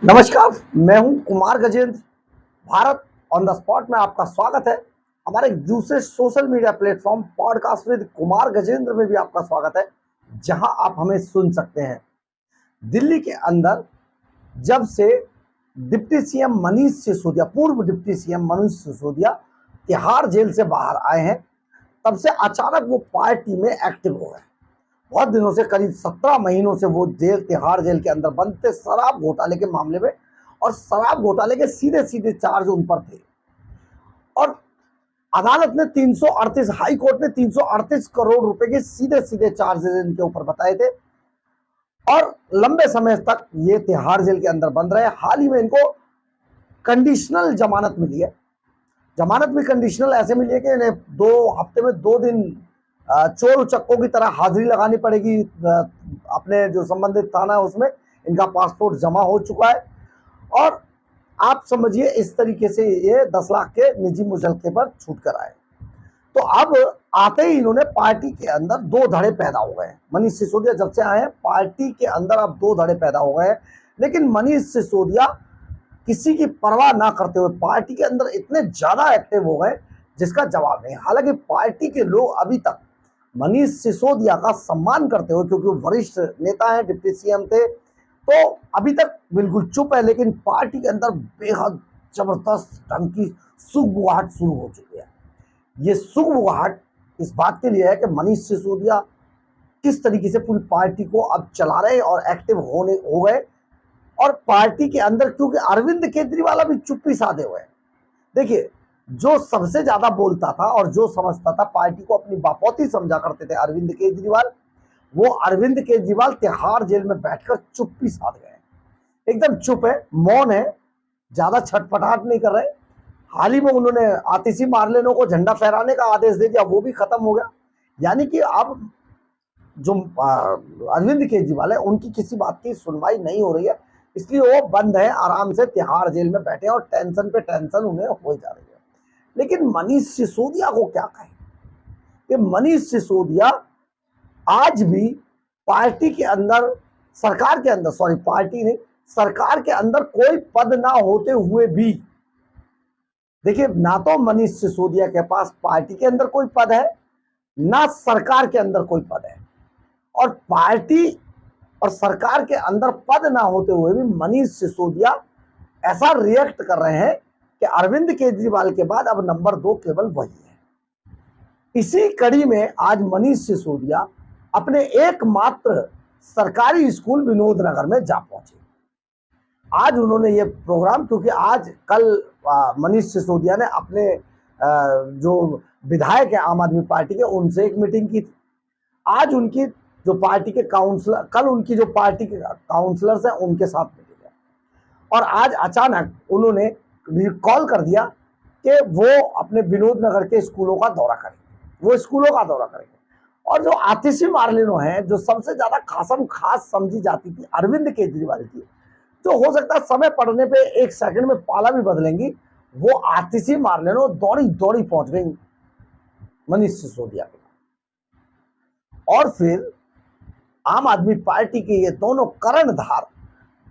नमस्कार, मैं हूं Kumar Gajendra. Bharat on the spot में आपका स्वागत है। हमारे दूसरे social media platform podcast with Kumar Gajendra में भी आपका स्वागत है, जहां आप हमें सुन सकते हैं। दिल्ली के अंदर जब से डिप्टी सीएम मनीष सिसोदिया, पूर्व deputy CM Manish Sisodia Tihar jail से बाहर आए हैं, तब से अचानक वो पार्टी में एक्टिव हो गए। बहुत दिनों से, करीब 17 महीनों से वो तिहाड़ जेल के अंदर बंद थे शराब घोटाले के मामले में, और शराब घोटाले के सीधे सीधे चार्ज उन पर थे। और अदालत ने 338, हाई कोर्ट ने 338 करोड़ रुपए के सीधे सीधे चार्जेस इनके ऊपर बताए थे, और लंबे समय तक ये तिहाड़ जेल के अंदर बंद रहे। हाल ही में इनको कंडीशनल जमानत मिली है। जमानत भी कंडीशनल ऐसे मिली है कि इन्हें 2 हफ्ते में 2 दिन चोर उचक्कों की तरह हाजिरी लगानी पड़ेगी। अपने जो संबंधित थाना है उसमें इनका पासपोर्ट जमा हो चुका है, और आप समझिए इस तरीके से ये 10 लाख के निजी मुचलके पर छूट कर आए। तो अब आते ही इन्होंने पार्टी के अंदर दो धड़े पैदा हो गए। मनीष सिसोदिया जब से आए हैं पार्टी के अंदर अब दो धड़े पैदा हो गए हैं। लेकिन मनीष सिसोदिया किसी की परवाह ना करते हुए पार्टी के अंदर इतने ज्यादा एक्टिव हो गए जिसका जवाब नहीं। हालांकि पार्टी के लोग अभी तक मनीष सिसोदिया का सम्मान करते हुए, क्योंकि वो वरिष्ठ नेता है, डिप्टी सीएम थे, तो अभी तक बिल्कुल चुप है। लेकिन पार्टी के अंदर बेहद जबरदस्त ढंग की सुगबुगाहट शुरू हो चुकी है। ये सुगबुगाहट इस बात के लिए है कि मनीष सिसोदिया किस तरीके से पूरी पार्टी को अब चला रहे और एक्टिव होने हो गए। और पार्टी के अंदर, क्योंकि अरविंद केजरीवाल अभी चुप्पी साधे हुए हैं। देखिए, जो सबसे ज्यादा बोलता था और जो समझता था, पार्टी को अपनी बापौती समझा करते थे अरविंद केजरीवाल, वो अरविंद केजरीवाल तिहाड़ जेल में बैठकर चुप्पी साध गए। एकदम चुप है, मौन है, ज्यादा छटपटाहट नहीं कर रहे। हाल ही में उन्होंने आतिशी मार्लेनो को झंडा फहराने का आदेश दे दिया, वो भी खत्म हो गया। यानी कि अब जो अरविंद केजरीवाल है उनकी किसी बात की सुनवाई नहीं हो रही है, इसलिए वो बंद है, आराम से तिहाड़ जेल में बैठे हैं और टेंशन पे टेंशन उन्हें हो जा रही है। लेकिन मनीष सिसोदिया को क्या कहें कि मनीष सिसोदिया आज भी पार्टी के अंदर, सरकार के अंदर, सॉरी पार्टी नहीं, सरकार के अंदर कोई पद ना होते हुए भी, देखिए, ना तो मनीष सिसोदिया के पास पार्टी के अंदर कोई पद है, ना सरकार के अंदर कोई पद है। और पार्टी और सरकार के अंदर पद ना होते हुए भी मनीष सिसोदिया ऐसा रिएक्ट कर रहे हैं कि अरविंद केजरीवाल के बाद अब नंबर 2 केवल वही है। इसी कड़ी में आज मनीष सिसोदिया अपने एकमात्र सरकारी स्कूल विनोद नगर में जा पहुंचे। आज उन्होंने ये प्रोग्राम, क्योंकि आज कल मनीष सिसोदिया ने अपने जो विधायक है आम आदमी पार्टी के, उनसे एक मीटिंग की थी। आज उनकी जो पार्टी के काउंसलर, कल उनकी जो पार्टी के काउंसलर्स हैं उनके साथ मीटिंग है, और आज अचानक उन्होंने कॉल कर दिया कि वो अपने विनोद नगर के स्कूलों का दौरा करेंगे, वो स्कूलों का दौरा करेंगे। और जो आतिशी मार्लेनो है, जो सबसे ज्यादा खासम खास समझी जाती थी अरविंद केजरीवाल की, जो हो सकता है समय पड़ने पे 1 सेकंड में पाला भी बदलेंगी, वो आतिशी मार्लेनो दौड़ी दौड़ी पहुंच गई मनीष सिसोदिया के। और फिर आम आदमी पार्टी के ये दोनों कर्णधार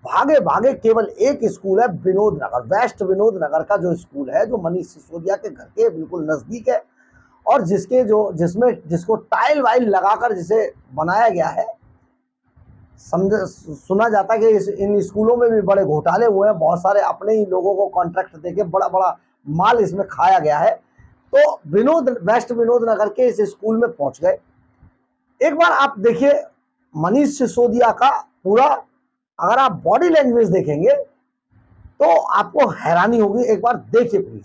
भागे भागे केवल एक स्कूल है विनोद नगर, वेस्ट विनोद नगर का जो स्कूल है, जो मनीष सिसोदिया के घर के बिल्कुल नजदीक है, और जिसको टाइल वाइल लगाकर जिसे बनाया गया है। सुना जाता है कि इन स्कूलों में भी बड़े घोटाले हुए हैं, बहुत सारे अपने ही लोगों को कॉन्ट्रैक्ट देके बड़ा बड़ा माल इसमें खाया गया है। तो वेस्ट विनोद नगर के इस स्कूल में पहुंच गए। एक बार आप देखिए मनीष सिसोदिया का पूरा, अगर आप बॉडी लैंग्वेज देखेंगे तो आपको हैरानी होगी। एक बार देखिए प्लीज।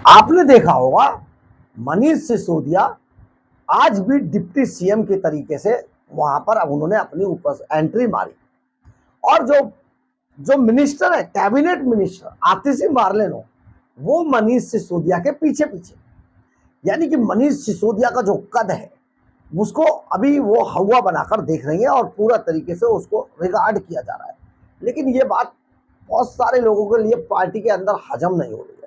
आपने देखा होगा मनीष सिसोदिया आज भी डिप्टी सीएम के तरीके से वहां पर अब उन्होंने अपनी ऊपर एंट्री मारी। और जो जो मिनिस्टर है, कैबिनेट मिनिस्टर आतिशी मार्लेनो, वो मनीष सिसोदिया के पीछे पीछे, यानी कि मनीष सिसोदिया का जो कद है उसको अभी वो हवा बनाकर देख रही है और पूरा तरीके से उसको रिगार्ड किया जा रहा है। लेकिन ये बात बहुत सारे लोगों के लिए पार्टी के अंदर हजम नहीं हो रही है।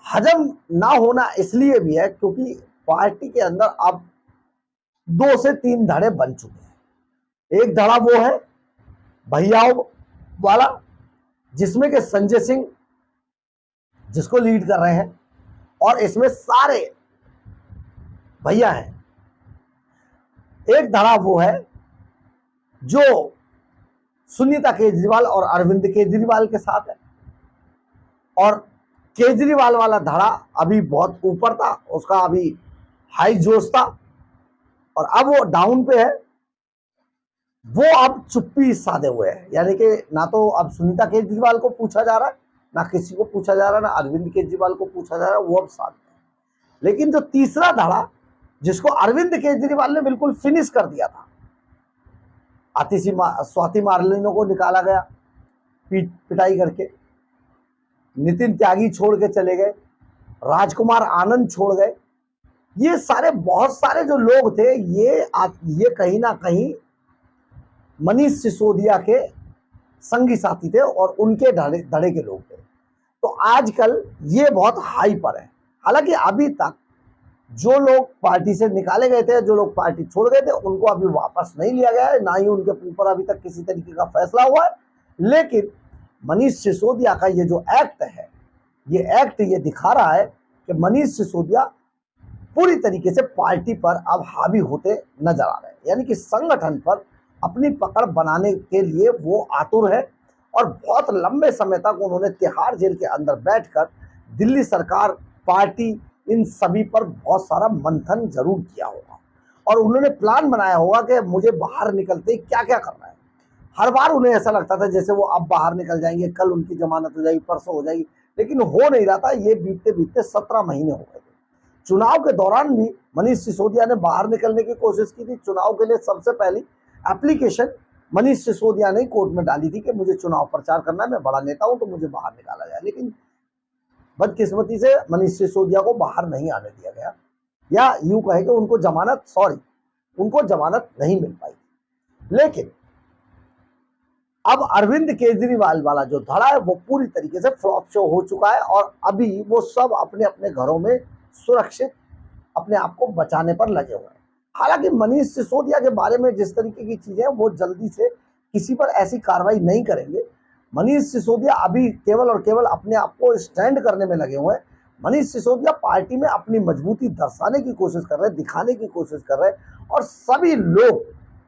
हजम ना होना इसलिए भी है क्योंकि पार्टी के अंदर अब 2 से 3 धड़े बन चुके हैं। एक धड़ा वो है भैयाओं वाला, जिसमें के संजय सिंह जिसको लीड कर रहे हैं, और इसमें सारे भैया हैं। एक धड़ा वो है जो सुनीता केजरीवाल और अरविंद केजरीवाल के साथ है, और केजरीवाल वाला धड़ा अभी बहुत ऊपर था, उसका अभी हाई जोश था, और अब वो डाउन पे है। वो अब चुप्पी साधे हुए है, यानी कि ना तो अब सुनीता केजरीवाल को पूछा जा रहा है, ना किसी को पूछा जा रहा है, ना अरविंद केजरीवाल को पूछा जा रहा है, वो अब साथ है। लेकिन जो तीसरा धड़ा जिसको अरविंद केजरीवाल ने बिल्कुल फिनिश कर दिया था, स्वाति मार्लेनो को निकाला गया पिटाई करके, नितिन त्यागी छोड़ के चले गए, राजकुमार आनंद छोड़ गए, ये सारे बहुत सारे जो लोग थे ये कहीं ना कहीं मनीष सिसोदिया के संगी साथी थे और उनके धड़े के लोग थे। तो आजकल ये बहुत हाई पर है। हालांकि अभी तक जो लोग पार्टी से निकाले गए थे, जो लोग पार्टी छोड़ गए थे, उनको अभी वापस नहीं लिया गया है, ना ही उनके ऊपर अभी तक किसी तरीके का फैसला हुआ है। लेकिन मनीष सिसोदिया का ये जो एक्ट है, ये एक्ट ये दिखा रहा है कि मनीष सिसोदिया पूरी तरीके से पार्टी पर अब हावी होते नजर आ रहे हैं, यानी कि संगठन पर अपनी पकड़ बनाने के लिए वो आतुर है। और बहुत लंबे समय तक उन्होंने तिहाड़ जेल के अंदर बैठकर दिल्ली सरकार, पार्टी, इन सभी पर बहुत सारा मंथन जरूर किया होगा, और उन्होंने प्लान बनाया होगा कि मुझे बाहर निकलते क्या क्या करना है। हर बार उन्हें ऐसा लगता था जैसे वो अब बाहर निकल जाएंगे, कल उनकी जमानत हो जाएगी, परसों हो जाएगी, लेकिन हो नहीं रहा था। ये बीतते बीतते 17 महीने हो गए थे। चुनाव के दौरान भी मनीष सिसोदिया ने बाहर निकलने की कोशिश की थी। चुनाव के लिए सबसे पहली एप्लीकेशन मनीष सिसोदिया ने कोर्ट में डाली थी कि मुझे चुनाव प्रचार करना है, मैं बड़ा नेता हूं, तो मुझे बाहर निकाला जाए। लेकिन बदकिस्मती से मनीष सिसोदिया को बाहर नहीं आने दिया गया, या यूं कहे कि उनको जमानत नहीं मिल पाई। लेकिन अब अरविंद केजरीवाल वाला जो धड़ा है वो पूरी तरीके से फ्लॉप शो हो चुका है, और अभी वो सब अपने अपने घरों में सुरक्षित अपने आप को बचाने पर लगे हुए हैं। हालांकि मनीष सिसोदिया के बारे में जिस तरीके की चीजें वो जल्दी से किसी पर ऐसी कार्रवाई नहीं करेंगे। मनीष सिसोदिया अभी केवल और केवल अपने आप को स्टैंड करने में लगे हुए हैं। मनीष सिसोदिया पार्टी में अपनी मजबूती दर्शाने की कोशिश कर रहे हैं, दिखाने की कोशिश कर रहे हैं, और सभी लोग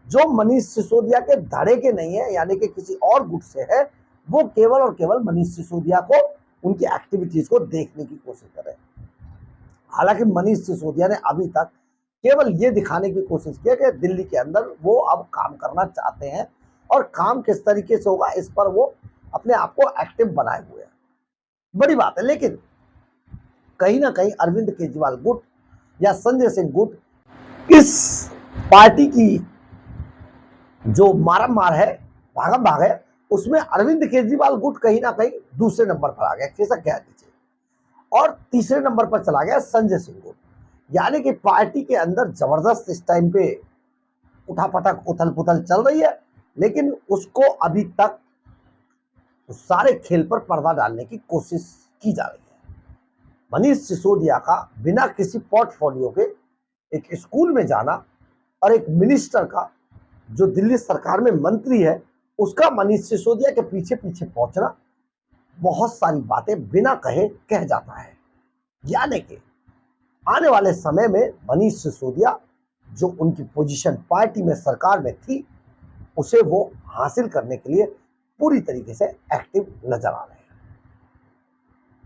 जो मनीष सिसोदिया के धड़े के नहीं है, यानी कि किसी और गुट से है, वो केवल और केवल मनीष सिसोदिया को, उनकी एक्टिविटीज को देखने की कोशिश कर रहे हैं। हालांकि मनीष सिसोदिया ने अभी तक केवल ये दिखाने की कोशिश की कि दिल्ली के अंदर वो अब काम करना चाहते हैं, और काम किस तरीके से होगा इस पर वो अपने आप को एक्टिव बनाए हुए हैं। बड़ी बात है। लेकिन कहीं ना कहीं अरविंद केजरीवाल गुट या संजय सिंह गुट इस पार्टी की जो मार है, भागम भाग है, उसमें अरविंद केजरीवाल गुट कहीं ना कहीं दूसरे नंबर पर आ गया, कैसा कह दीजिए, और तीसरे नंबर पर चला गया संजय सिंह गुट। यानी कि पार्टी के अंदर जबरदस्त इस टाइम पे उठापटक, उथल पुथल चल रही है, लेकिन उसको अभी तक सारे खेल पर पर्दा डालने की कोशिश की जा रही है। मनीष सिसोदिया का बिना किसी पोर्टफोलियो के एक स्कूल में जाना, और एक मिनिस्टर का जो दिल्ली सरकार में मंत्री है उसका मनीष सिसोदिया के पीछे पीछे पहुंचना, बहुत सारी बातें बिना कहे कह जाता है। यानी कि आने वाले समय में मनीष सिसोदिया जो उनकी पोजीशन पार्टी में, सरकार में थी, उसे वो हासिल करने के लिए पूरी तरीके से एक्टिव नजर आ रहे हैं।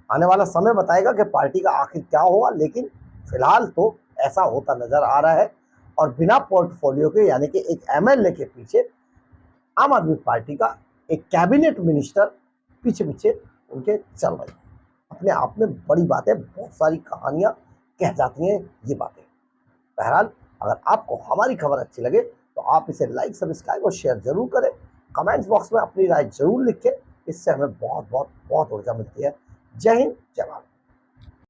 आने वाला समय बताएगा कि पार्टी का आखिर क्या होगा, लेकिन फिलहाल तो ऐसा होता नजर आ रहा है। और बिना पोर्टफोलियो के, यानी कि एक एमएलए के पीछे आम आदमी पार्टी का एक कैबिनेट मिनिस्टर पीछे पीछे उनके चल रहे हैं। अपने आप में बड़ी बात है, बहुत सारी कहानियां कह जाती हैं ये बातें। बहरहाल, अगर आपको हमारी खबर अच्छी लगे तो आप इसे लाइक, सब्सक्राइब और शेयर जरूर करें। कमेंट्स बॉक्स में अपनी राय जरूर लिखें, इससे हमें बहुत बहुत बहुत ऊर्जा मिलती है। जय हिंद, जय भारत।